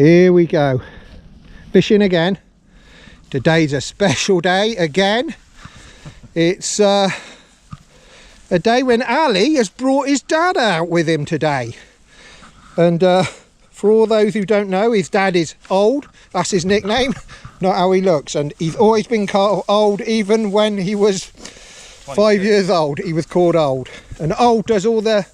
Here we go, fishing again. Today's a special day again. It's a day when Ali has brought his dad out with him today. And for all those who don't know, his dad is Old. That's his nickname, not how he looks. And he's always been called Old, even when he was 5 years old. He was called Old. And Old does all the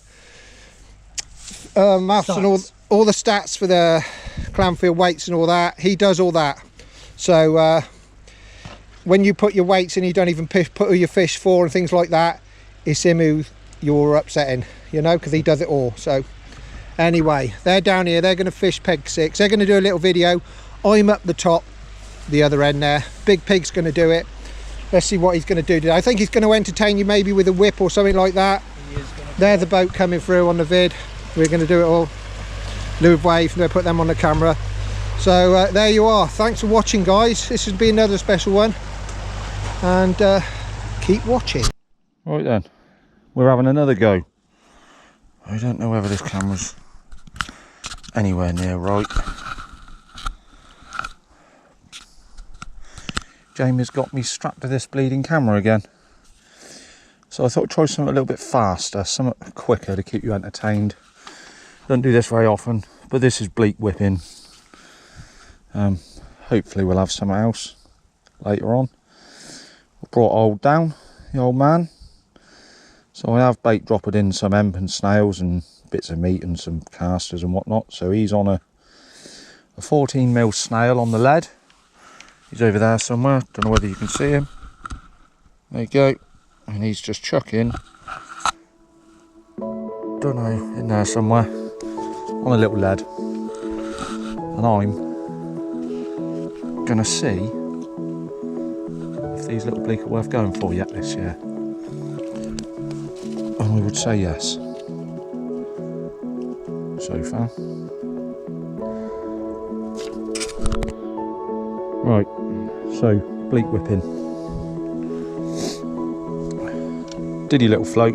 maths and all the stats for the Clanfield weights and all that. He does all that. So when you put your weights in, you don't even put who your fish for and things like that. It's him who you're upsetting, you know, because he does it all. So anyway, they're down here. They're going to fish peg 6. They're going to do a little video. I'm up the top, the other end there. Big Pig's going to do it. Let's see what he's going to do today. I think he's going to entertain you maybe with a whip or something like that. There's the boat coming through on the vid. We're going to do it all. Lude wave, and we'll put them on the camera. So there you are. Thanks for watching, guys. This has been another special one. And keep watching. Right then, we're having another go. I don't know whether this camera's anywhere near right. Jamie's got me strapped to this bleeding camera again. So I thought I'd try something a little bit faster, something quicker to keep you entertained. Don't do this very often, but this is bleak whipping. Hopefully we'll have something else later on. We brought Old down, the old man. So I have bait dropped in some hemp and snails and bits of meat and some casters and whatnot. So he's on a 14mm snail on the lead. He's over there somewhere. Don't know whether you can see him. There you go. And he's just chucking. Don't know, in there somewhere. On a little lead. And I'm gonna see if these little bleak are worth going for yet this year. And we would say yes. So far. Right, so bleak whipping. Diddy little float.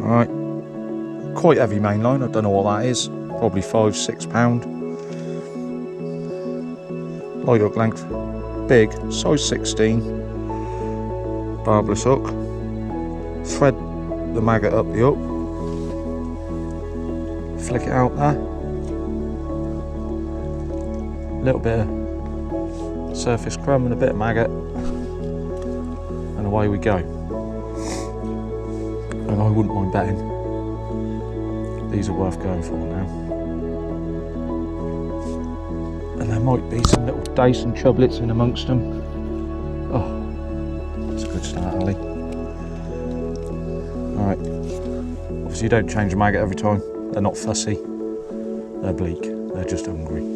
Alright. Quite heavy mainline, I don't know what that is. Probably 5-6 pound. Light hook length. Big, size 16. Barbless hook. Thread the maggot up the hook. Flick it out there. A little bit of surface crumb and a bit of maggot. And away we go. And I wouldn't mind betting these are worth going for now. And there might be some little dace and chublets in amongst them. Oh, that's a good start, Ali. Alright. Obviously you don't change the maggot every time. They're not fussy. They're bleak. They're just hungry.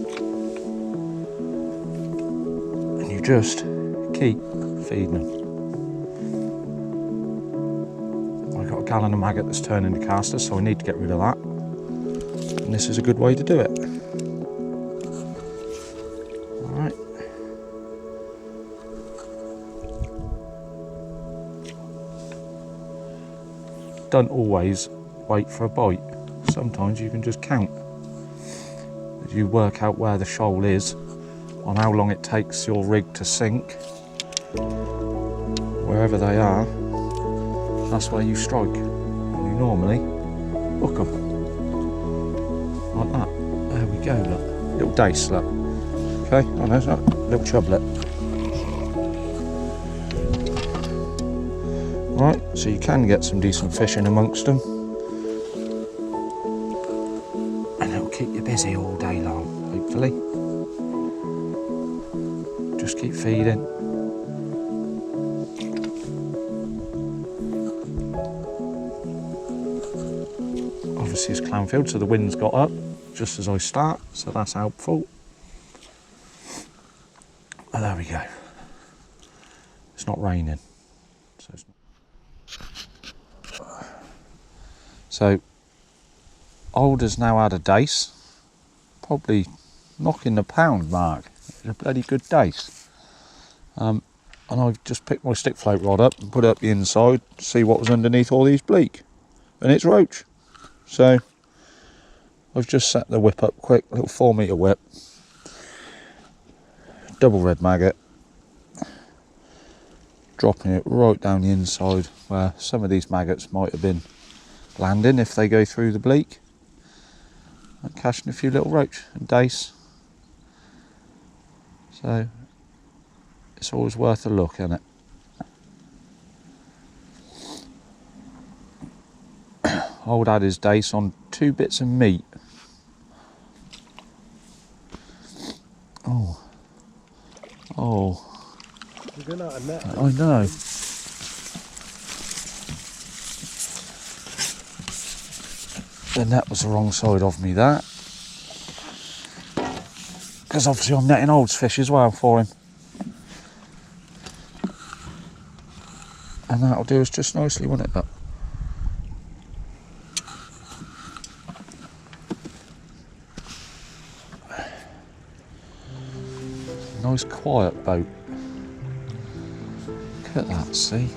And you just keep feeding them. Gallon of maggot that's turning to casters, so I need to get rid of that, and this is a good way to do it. Alright, don't always wait for a bite. Sometimes you can just count as you work out where the shoal is, on how long it takes your rig to sink. Wherever they are, that's where you strike. And you normally hook them. Like that. There we go, look. Little dace, look. Okay, oh no, it's not. Little chublet. Right, so you can get some decent fish in amongst them. And it'll keep you busy all day long, hopefully. Just keep feeding. Obviously it's Clanfield, so the wind's got up just as I start, so that's helpful. And there we go. It's not raining. So Old has now had a dace, probably knocking the pound mark. It's a bloody good dace. And I've just picked my stick float rod up and put it up the inside to see what was underneath all these bleak. And it's roach. So I've just set the whip up quick, little 4 metre whip, double red maggot, dropping it right down the inside where some of these maggots might have been landing if they go through the bleak, and catching a few little roach and dace. So it's always worth a look, isn't it? I would add his dace on 2 bits of meat. Oh. You're going out of net. I know. The net was the wrong side of me, that. Because obviously I'm netting Old's fish as well for him. And that'll do us just nicely, won't it? That? Nice quiet boat. Look at that, see?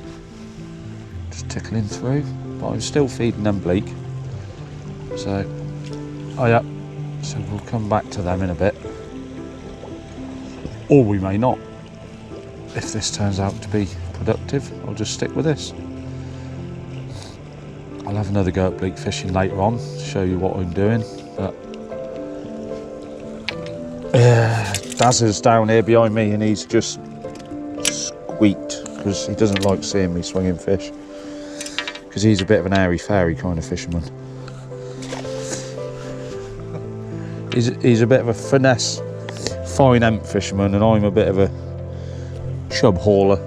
Just tickling through. But I'm still feeding them bleak. So, oh yeah. So we'll come back to them in a bit. Or we may not. If this turns out to be productive, I'll just stick with this. I'll have another go at bleak fishing later on, show you what I'm doing. But yeah, Daz is down here behind me and he's just squeaked because he doesn't like seeing me swinging fish, because he's a bit of an airy-fairy kind of fisherman. He's a bit of a finesse, fine ant fisherman, and I'm a bit of a chub hauler.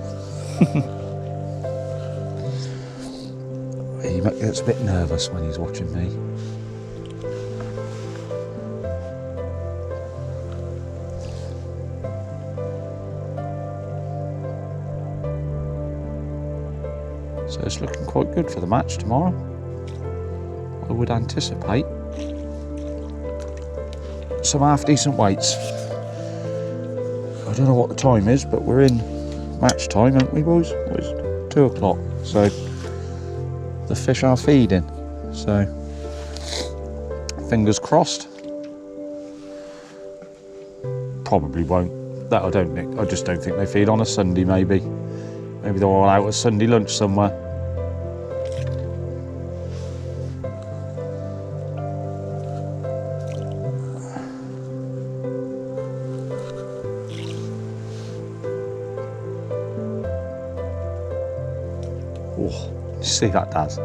He gets a bit nervous when he's watching me. So it's looking quite good for the match tomorrow. I would anticipate some half decent weights. I don't know what the time is, but we're in match time, aren't we, boys? It's 2 o'clock, so the fish are feeding. So fingers crossed. Probably won't. That I just don't think they feed on a Sunday. Maybe they're all out at Sunday lunch somewhere. Oh, you see that, Daz?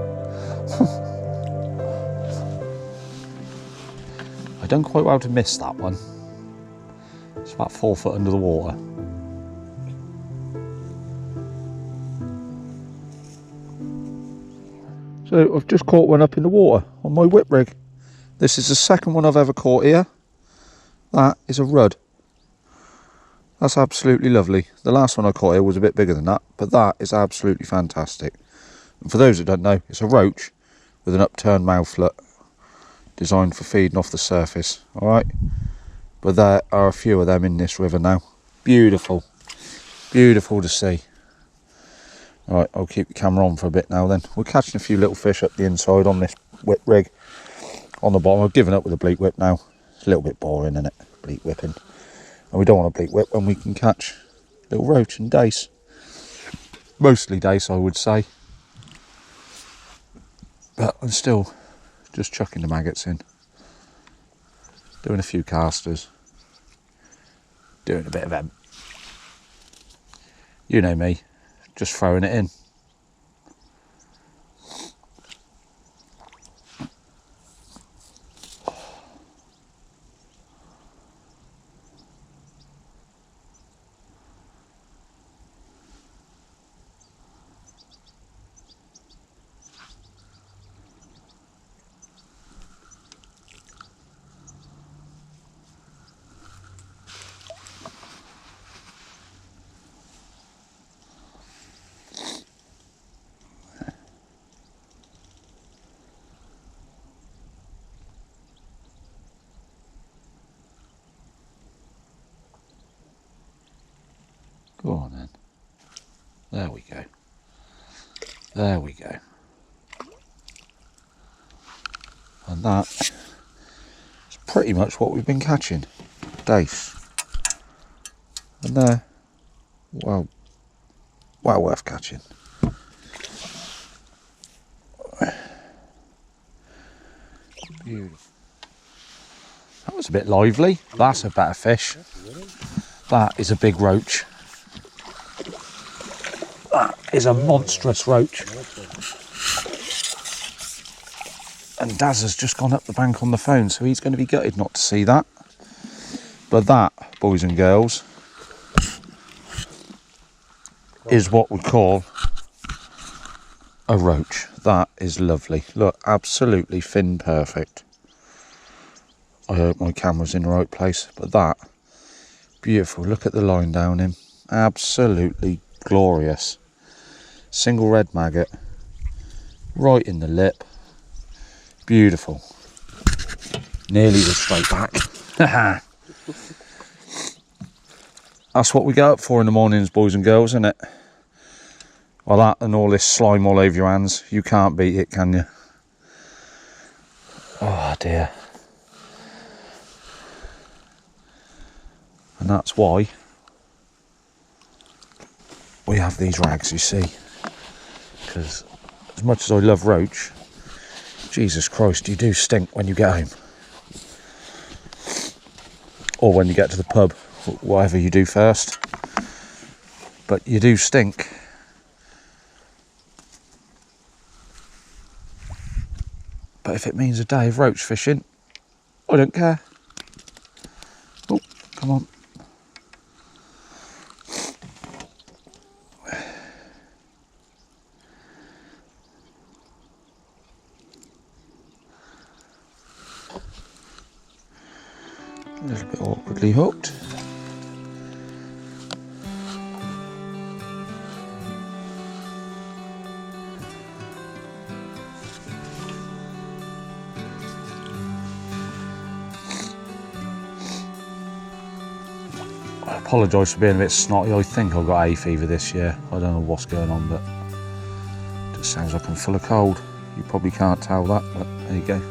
I done quite well to miss that one. It's about 4 foot under the water. So I've just caught one up in the water on my whip rig. This is the second one I've ever caught here. That is a rudd. That's absolutely lovely. The last one I caught here was a bit bigger than that, but that is absolutely fantastic. And for those that don't know, it's a roach with an upturned mouthlet, designed for feeding off the surface. Alright, but there are a few of them in this river now. Beautiful, beautiful to see. Alright, I'll keep the camera on for a bit now then. We're catching a few little fish up the inside on this whip rig. On the bottom, I've given up with the bleak whip now. It's a little bit boring, isn't it? Bleak whipping. And we don't want a bleak whip when we can catch little roach and dace. Mostly dace, I would say. But I'm still just chucking the maggots in. Doing a few casters. Doing a bit of them. You know me, just throwing it in. Go on then. There we go. There we go. And that pretty much what we've been catching. Dace. And they're, well worth catching. Beautiful. That was a bit lively. That's a better fish. That is a big roach. That is a monstrous roach. And Daz has just gone up the bank on the phone, so he's going to be gutted not to see that. But that, boys and girls, is what we call a roach. That is lovely. Look, absolutely fin perfect. I hope my camera's in the right place, but that, beautiful. Look at the line down him. Absolutely glorious. Single red maggot, right in the lip. Beautiful. Nearly the straight back. That's what we get up for in the mornings, boys and girls, isn't it? Well, that and all this slime all over your hands, you can't beat it, can you? Oh dear. And that's why we have these rags, you see. Because as much as I love roach, Jesus Christ, you do stink when you get home. Or when you get to the pub, whatever you do first. But you do stink. But if it means a day of roach fishing, I don't care. Oh, come on. A little bit awkwardly hooked. I apologise for being a bit snotty. I think I've got hay fever this year. I don't know what's going on, but it just sounds like I'm full of cold. You probably can't tell that, but there you go.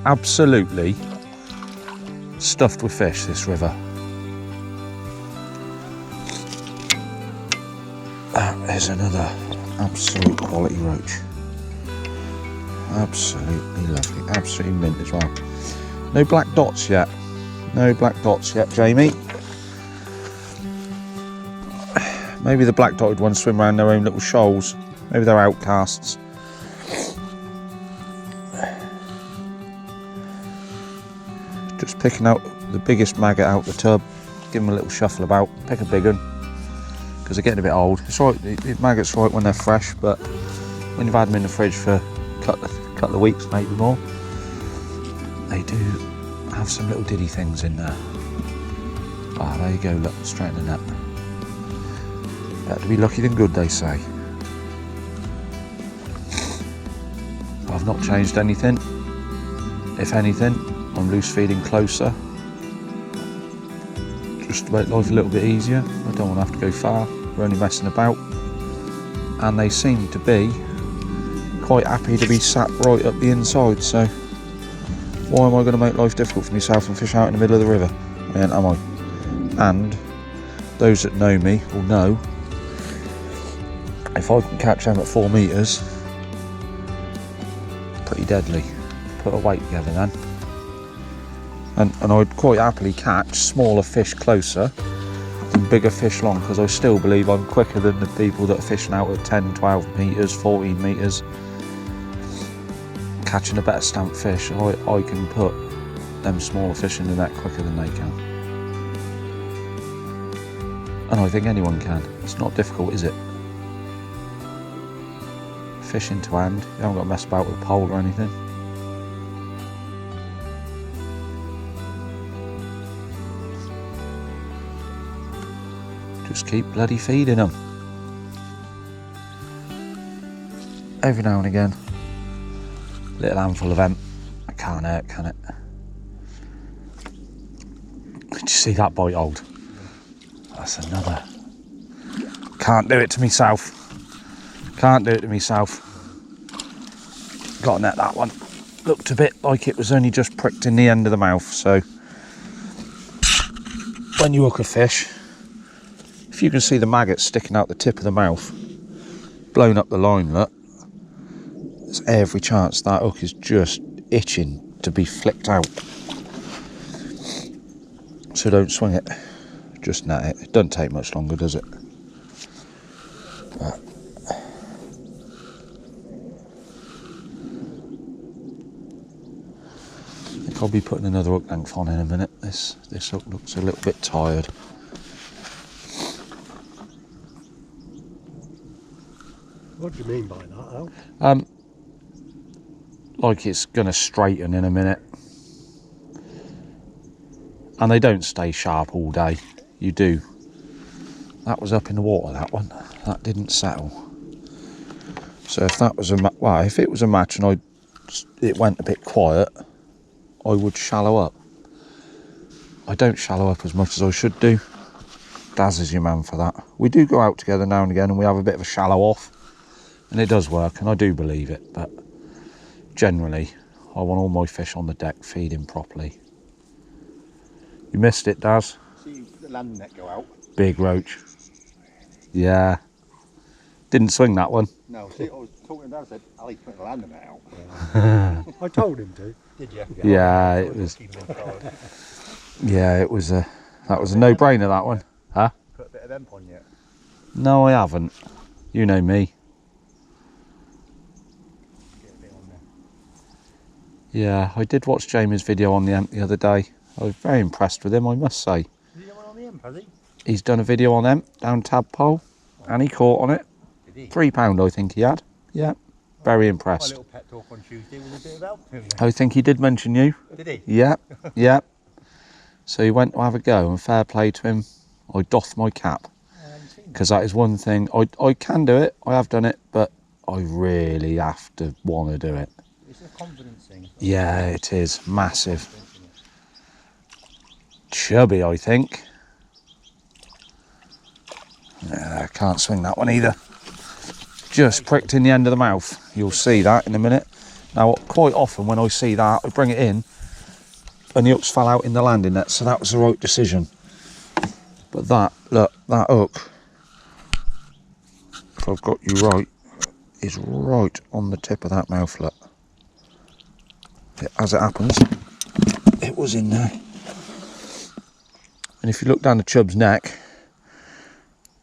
Absolutely stuffed with fish, this river. That is another absolute quality roach. Absolutely lovely, absolutely mint as well. No black dots yet. No black dots yet, Jamie. Maybe the black dotted ones swim around their own little shoals. Maybe they're outcasts. Just picking out the biggest maggot out the tub, give them a little shuffle about, pick a big one, because they're getting a bit old. It's right, the maggots right when they're fresh, but when you've had them in the fridge for a couple of weeks, maybe more, they do have some little diddy things in there. Ah, there you go, look, straight in the net. Better to be lucky than good, they say. I've not changed anything. If anything, I'm loose feeding closer, just to make life a little bit easier. I don't want to have to go far, we're only messing about. And they seem to be quite happy to be sat right up the inside, so why am I going to make life difficult for myself and fish out in the middle of the river? And am I? And those that know me will know, if I can catch them at 4 metres, pretty deadly. Put a weight together then. And I'd quite happily catch smaller fish closer than bigger fish long, because I still believe I'm quicker than the people that are fishing out at 10, 12 metres, 14 metres, catching a better stamped fish. I can put them smaller fish in the net quicker than they can. And I think anyone can. It's not difficult, is it? Fishing to hand, you haven't got to mess about with a pole or anything. Just keep bloody feeding them. Every now and again, little handful of them. It can't hurt, can it? Did you see that bite hold? That's another Can't do it to myself. Can't do it to myself. Got to net that one. Looked a bit like it was only just pricked in the end of the mouth, so when you hook a fish, if you can see the maggot sticking out the tip of the mouth, blown up the line, look, there's every chance that hook is just itching to be flicked out. So don't swing it, just net it. It doesn't take much longer, does it? But I think I'll be putting another hook length on in a minute. This hook looks a little bit tired. What do you mean by that, Al? Like it's going to straighten in a minute. And they don't stay sharp all day. You do. That was up in the water, that one. That didn't settle. So if that was if it was a match and it went a bit quiet, I would shallow up. I don't shallow up as much as I should do. Daz is your man for that. We do go out together now and again and we have a bit of a shallow off. And it does work, and I do believe it, but generally, I want all my fish on the deck feeding properly. You missed it, Daz. See the landing net go out. Big roach. Yeah. Didn't swing that one. No, see, I was talking to Dad, I said, Ali's putting the landing net out. I told him to. Did you? Yeah, it was. Yeah, it was a. That was a no-brainer, that one. Huh? Put a bit of emp on yet? No, I haven't. You know me. Get a bit on there. Yeah, I did watch Jamie's video on the emp the other day. I was very impressed with him, I must say. Has he done one on the emp, has he? He's done a video on emp down tadpole, and he caught on it. Did he? £3 I think he had. Yeah, very My impressed. little pet talk on Tuesday was a bit of help to me. I think he did mention you. Did he? Yeah, yeah. So he went to have a go, and fair play to him. I doff my cap, I haven't seen because that is one thing. I can do it, I have done it, but I really have to want to do it. It's a confidence thing. Yeah, it is. Massive. Chubby, I think. I can't swing that one either. Just pricked in the end of the mouth. You'll see that in a minute. Now, quite often when I see that, I bring it in and the hooks fell out in the landing net, so that was the right decision. But that, look, that hook, if I've got you right, is right on the tip of that mouth, look. As it happens, it was in there. And if you look down the chub's neck,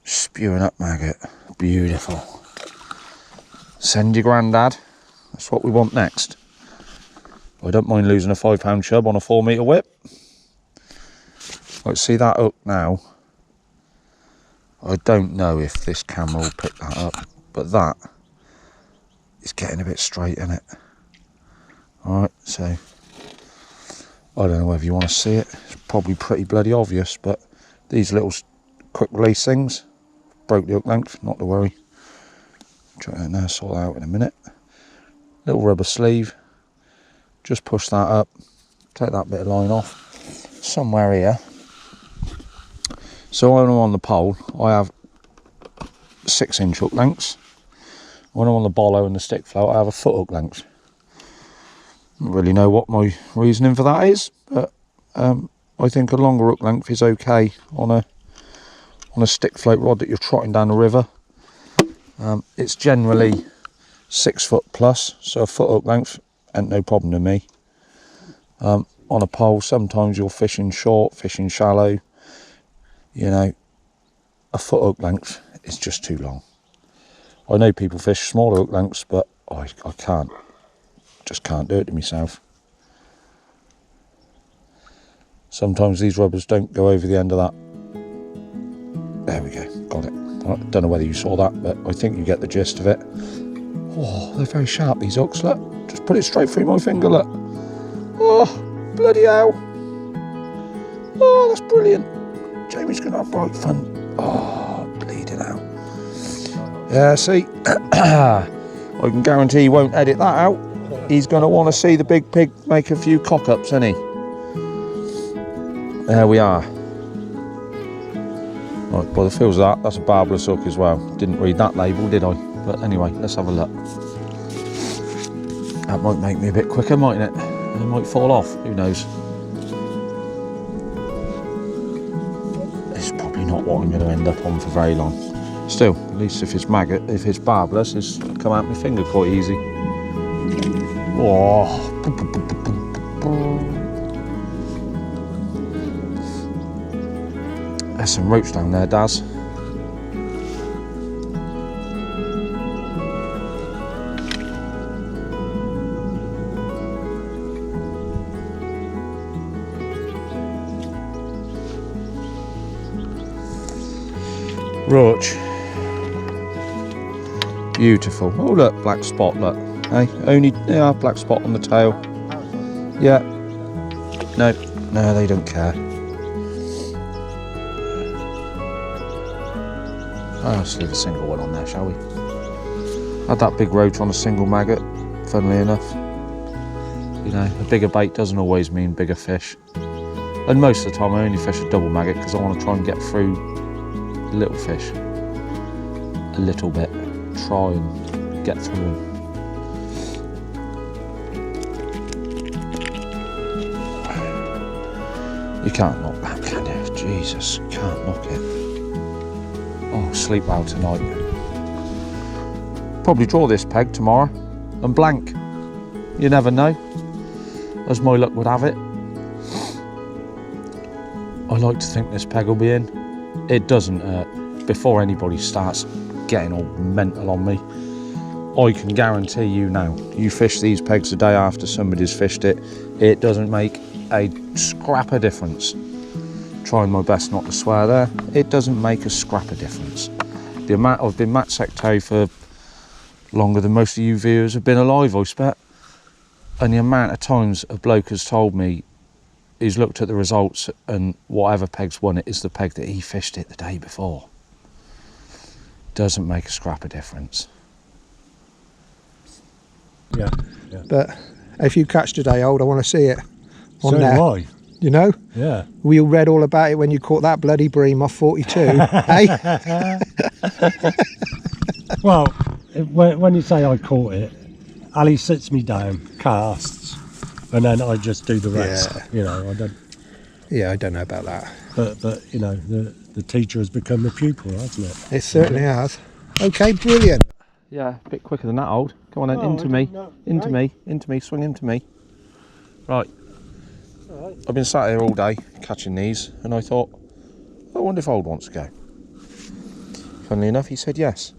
spewing up maggot, beautiful. Send your granddad, that's what we want next. I don't mind losing a £5 chub on a 4 metre whip. Right, see that hook now? I don't know if this camera will pick that up, but that is getting a bit straight, isn't it? Alright, so I don't know whether you want to see it. It's probably pretty bloody obvious, but these little quick release things broke the hook length, not to worry. Try it now, sort that out in a minute. Little rubber sleeve, just push that up, take that bit of line off somewhere here. So when I'm on the pole, I have 6-inch hook lengths. When I'm on the bollo and the stick float, I have a foot hook length. Don't really know what my reasoning for that is, but I think a longer hook length is okay on a stick float rod that you're trotting down the river. It's generally 6 foot plus, so a foot hook length ain't no problem to me. On a pole, sometimes you're fishing short, fishing shallow. You know, a foot hook length is just too long. I know people fish smaller hook lengths, but I can't. Just can't do it to myself. Sometimes these rubbers don't go over the end of that. There we go, got it. I don't know whether you saw that, but I think you get the gist of it. Oh, they're very sharp, these hooks, look. Just put it straight through my finger, look. Oh, bloody hell. Oh, that's brilliant. Jamie's going to have right fun. Oh, bleeding out. Yeah, see, I can guarantee he won't edit that out. He's going to want to see the big pig make a few cock-ups, isn't he? There we are. Right, by the feels of that, that's a barbless hook as well. Didn't read that label, did I? But anyway, let's have a look. That might make me a bit quicker, mightn't it? It might fall off, who knows? It's probably not what I'm going to end up on for very long. Still, at least if it's barbless, it's come out my finger quite easy. Oh. There's some roach down there, Daz. Roach. Beautiful. Oh look, black spot, look. Hey, yeah, black spot on the tail. Yeah. No, they don't care. Oh, let's leave a single one on there, shall we? Had that big roach on a single maggot, funnily enough. You know, a bigger bait doesn't always mean bigger fish. And most of the time I only fish a double maggot because I want to try and get through the little fish a little bit. Try and get through them. You can't knock that, can you? Jesus, can't knock it. Oh, sleep well tonight. Probably draw this peg tomorrow and blank. You never know, as my luck would have it. I like to think this peg will be in. It doesn't hurt. Before anybody starts getting all mental on me, I can guarantee you now, you fish these pegs a day after somebody's fished it, it doesn't make a scrap of difference. Trying my best not to swear there, it doesn't make a scrap of difference. The amount I've been match secretary for longer than most of you viewers have been alive, I expect, and the amount of times a bloke has told me he's looked at the results and whatever peg's won it is the peg that he fished it the day before. Doesn't make a scrap of difference. Yeah. But if you catch today, Old, I want to see it on So there. do I. You know? Yeah. We all read all about it when you caught that bloody bream off 42, eh? Well, when you say I caught it, Ali sits me down, casts, and then I just do the rest. Yeah. You know, I don't. Yeah, I don't know about that. But you know, the teacher has become the pupil, hasn't it? It certainly has. Okay, brilliant. Yeah, a bit quicker than that, Old. Come on then, Oh, into I me. don't know. Into Right. me, into me, swing into me. Right. All right. I've been sat here all day catching these, and I thought, I wonder if Old wants to go. Funnily enough, he said yes.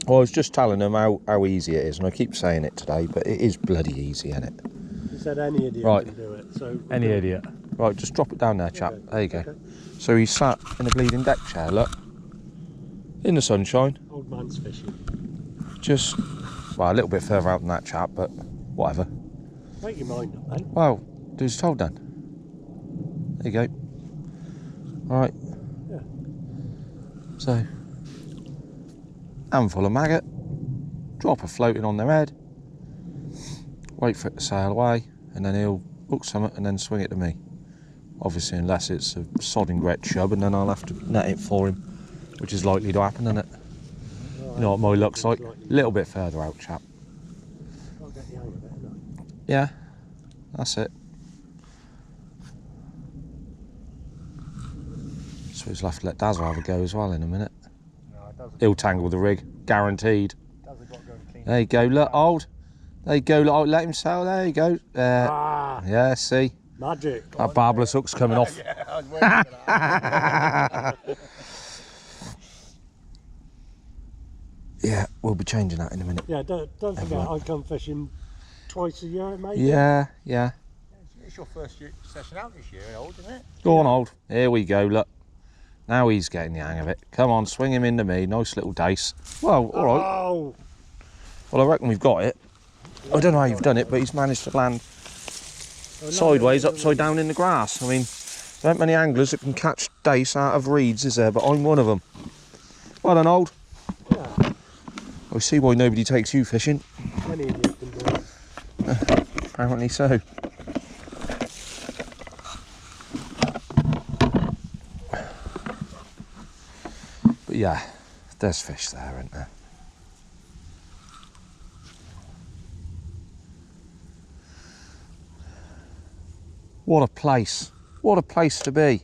Well, I was just telling him how easy it is, and I keep saying it today, but it is bloody easy, isn't it? He said any idiot Right. can do it. So Any idiot. Right, just drop it down there, chap. Okay. There you go. Okay. So he's sat in a bleeding deck chair, look. In the sunshine. Old man's fishing. Just, well, a little bit further out than that chap, but whatever. Make your mind up, mate. Well, do as told then. There you go. Right. Yeah. So, handful of maggot, drop a floating on their head, wait for it to sail away, and then he'll hook something and then swing it to me. Obviously, unless it's a sodding great chub, and then I'll have to net it for him, which is likely to happen, isn't it? You know what my luck's like? A little bit further out, chap. I'll get the hang of it, innit? Yeah, that's it. So he's left to let Dazza have a go as well in a minute. No, it doesn't. He'll tangle the rig, guaranteed. Doesn't got to go and clean. There you go, look, Old. There you go, look, let him sail, there you go. Ah, Yeah, see? magic. That barbless hook's coming off. Yeah, I was waiting for that. Yeah, we'll be changing that in a minute. Yeah, don't forget, Everyone. I come fishing twice a year, mate. Yeah. It's your first session out this year, Old, isn't it? Go on, Old. Here we go, look. Now he's getting the hang of it. Come on, swing him into me. Nice little dace. Well, all right. Oh, Well, I reckon we've got it. I don't know how you've done it, but he's managed to land sideways, upside down in the grass. I mean, there aren't many anglers that can catch dace out of reeds, is there? But I'm one of them. Well done, Old. yeah. I see why nobody takes you fishing. Any idiot can do it. Apparently so. yeah, there's fish there, isn't there? What a place. What a place to be.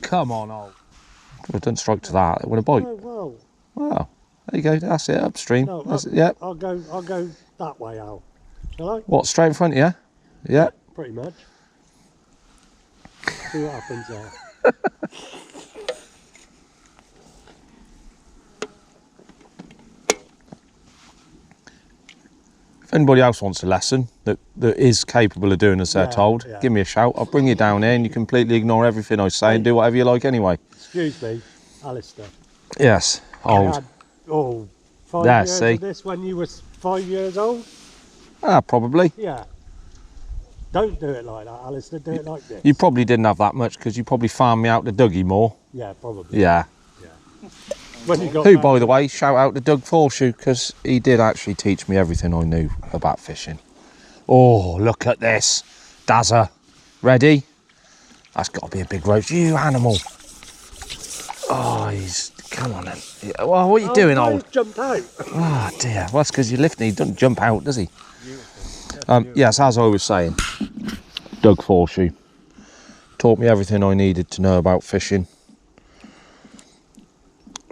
Come on, old. Well, don't strike to that. With a bite. Oh, well. Wow. There you go. That's it. Upstream. No, That's it. Yep. I'll go that way, Al. Shall I? What? Straight in front of you? Yeah. Pretty much. See what happens there. If anybody else wants a lesson that is capable of doing as they're told, give me a shout. I'll bring you down here and you completely ignore everything I say and do whatever you like anyway. Excuse me, Alistair. Yes, old. I had, 5 There, years see? of this when you were 5 years old? Ah, probably. Yeah. Don't do it like that, Alistair. Do it like this. You probably didn't have that much because you probably farmed me out to Dougie more. Yeah, probably. Yeah. When you got Who, back- by the way, shout out to Doug Forshoe because he did actually teach me everything I knew about fishing. Oh, look at this. Dazza. Ready? That's got to be a big roach. You animal. Oh, he's... Come on then. Yeah, well, what are you doing, he's old? jumped out. Oh, dear. Well, that's because you're lifting. He doesn't jump out, does he? Yes, as I was saying, Doug Forshoe taught me everything I needed to know about fishing.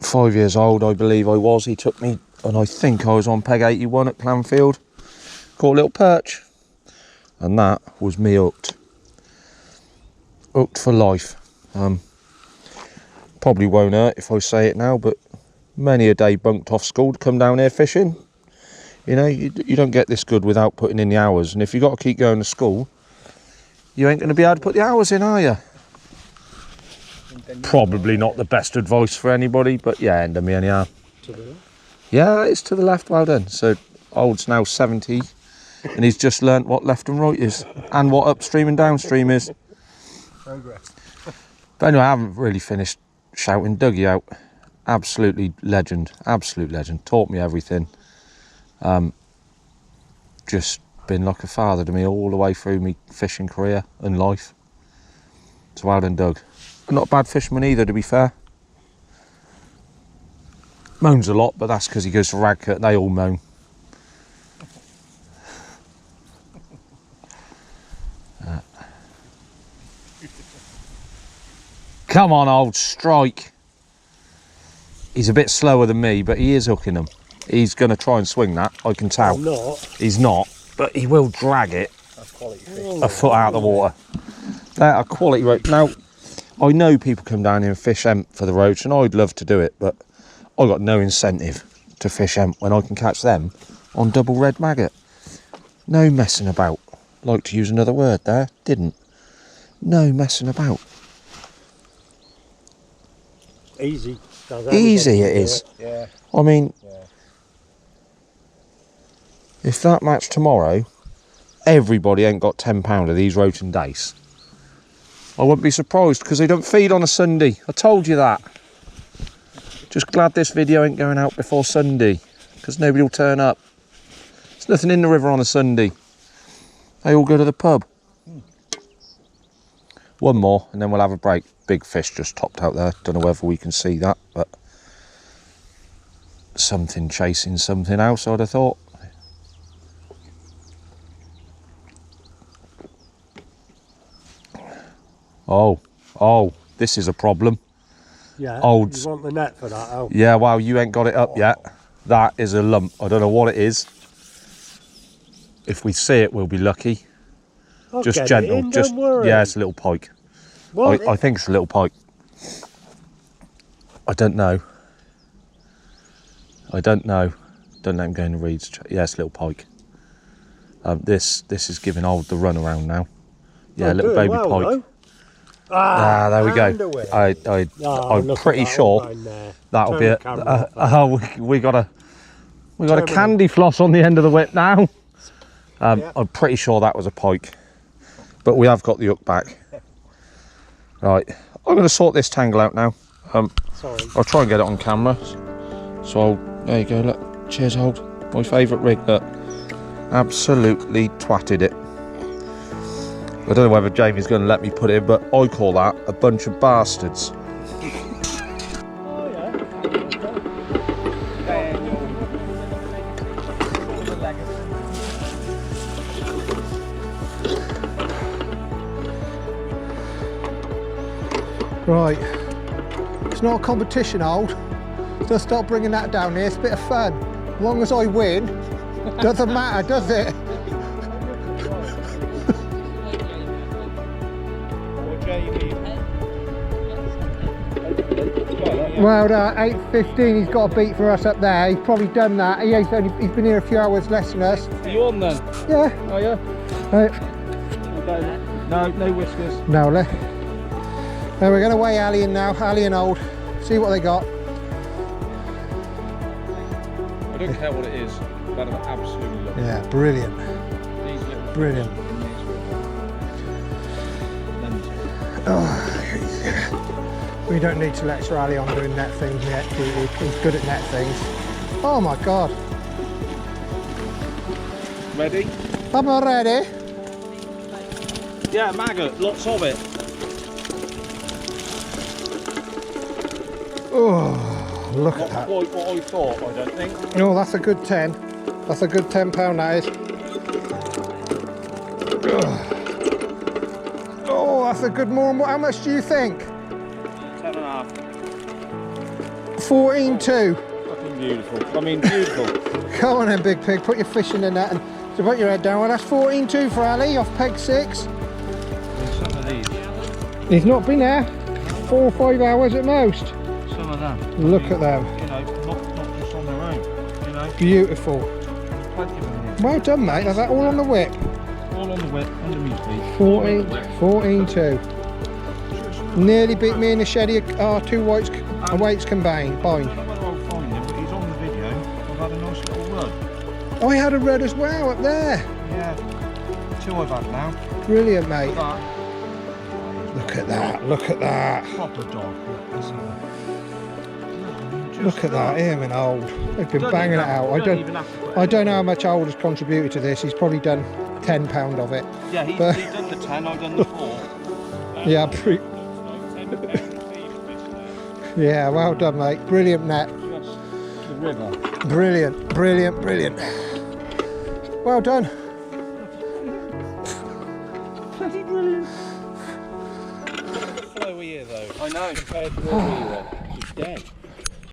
5 years old, I believe I was. He took me, and I think I was on peg 81 at Clanfield. Caught a little perch, and that was me hooked. Hooked for life. Probably won't hurt if I say it now, but many a day bunked off school to come down here fishing. You know, you don't get this good without putting in the hours, and if you've got to keep going to school, you ain't going to be able to put the hours in, are you? Probably not the best advice for anybody, but yeah, end of me anyhow. To the left. Yeah, it's to the left, well done. So old's now 70 and he's just learnt what left and right is and what upstream and downstream is. Progress. But anyway, I haven't really finished shouting Dougie out. Absolutely legend, absolute legend. Taught me everything. Just been like a father to me all the way through my fishing career and life. So well done, Doug. Not a bad fisherman either, to be fair. Moans a lot, but that's because he goes to Radcut. They all moan. Come on, old, strike. He's a bit slower than me, but he is hooking them. He's going to try and swing that, I can tell. I'm not. He's not, but he will drag it That's quality fish. a foot out of the water. They're a quality roach. Now, I know people come down here and fish emp for the roach, and I'd love to do it, but I've got no incentive to fish emp when I can catch them on double red maggot. No messing about. Like to use another word there, didn't. No messing about. Easy. Easy it is. Yeah. I mean, Yeah. if that match tomorrow, everybody ain't got £10 of these roach and dace. I wouldn't be surprised because they don't feed on a Sunday. I told you that. Just glad this video ain't going out before Sunday because nobody will turn up. There's nothing in the river on a Sunday. They all go to the pub. One more and then we'll have a break. Big fish just topped out there. Don't know whether we can see that, but something chasing something else, I'd have thought. Oh, this is a problem. Yeah. Old. You want the net for that? Oh. Yeah, wow, you ain't got it up yet. That is a lump. I don't know what it is. If we see it, we'll be lucky. I'll Just get gentle. It in, Just don't worry. yeah, it's a little pike. What? I think it's a little pike. I don't know. Don't let him go in the reeds. Yeah, it's a little pike. This is giving old the run around now. Yeah, Oh, little doing baby well, pike. though. There we go. underwear. I'm look pretty at that sure line there. that'll Turn be the it. camera off. We got a Terminal. candy floss on the end of the whip now. Yeah. I'm pretty sure that was a pike, but we have got the hook back. Right, I'm going to sort this tangle out now. Sorry. I'll try and get it on camera. So there you go. Look, cheers, hold. My favourite rig. Look, absolutely twatted it. I don't know whether Jamie's going to let me put it in, but I call that a bunch of bastards. Right, it's not a competition, Old. Just stop bringing that down here. It's a bit of fun. As long as I win, doesn't matter, does it? Well, 8:15. He's got a beat for us up there. He's probably done that. He's been here a few hours less than us. Are you on then? Yeah. Are you? No whiskers. No, now we're going to weigh Ali in now. Ali and Old. See what they got. I don't care what it is. That is absolutely lovely. Yeah, brilliant. These little Brilliant. Oh, we don't need to lecture Ali on doing net things yet. He's good at net things. Oh my God. Ready? I'm not ready. Yeah, maggot. Lots of it. Oh, look at that. Not quite what I thought, I don't think. Oh, that's a good 10. That's a good £10, that is. Oh, that's a good more. How much do you think? 10.5. 14.2. Fucking beautiful. I mean, beautiful. Come on then, big pig. Put your fish in the net and so put your head down. Well, that's 14.2 for Ali off peg 6. Some of these. He's not been there 4 or 5 hours at most. Some of them. Look at them. You know, not just on their own. You know, Beautiful. plenty of them here. Well done, mate. Is that all on the whip? All on the whip, on the meat feed. 14.2. Nearly beat me in the sheddy. Two weights combined. I Bind. don't know whether I'll find him, but he's on the video. I've had a nice little run. I had a red as well up there. Yeah. 2 I've had now. Brilliant, mate. That. Look at that. Look at that. Proper dog. Look at that. Him and Old. They've been Don't banging it even out. have- don't even have to put I don't know how much Old has contributed to this. He's probably done £10 of it. Yeah, he's But- done the 10, I've done the 4. Yeah, yeah, well done, mate. Brilliant net. Just the river. Brilliant, brilliant, brilliant. Well done. Bloody brilliant. Flowy here though. I know. Compared to where we were. It's dead.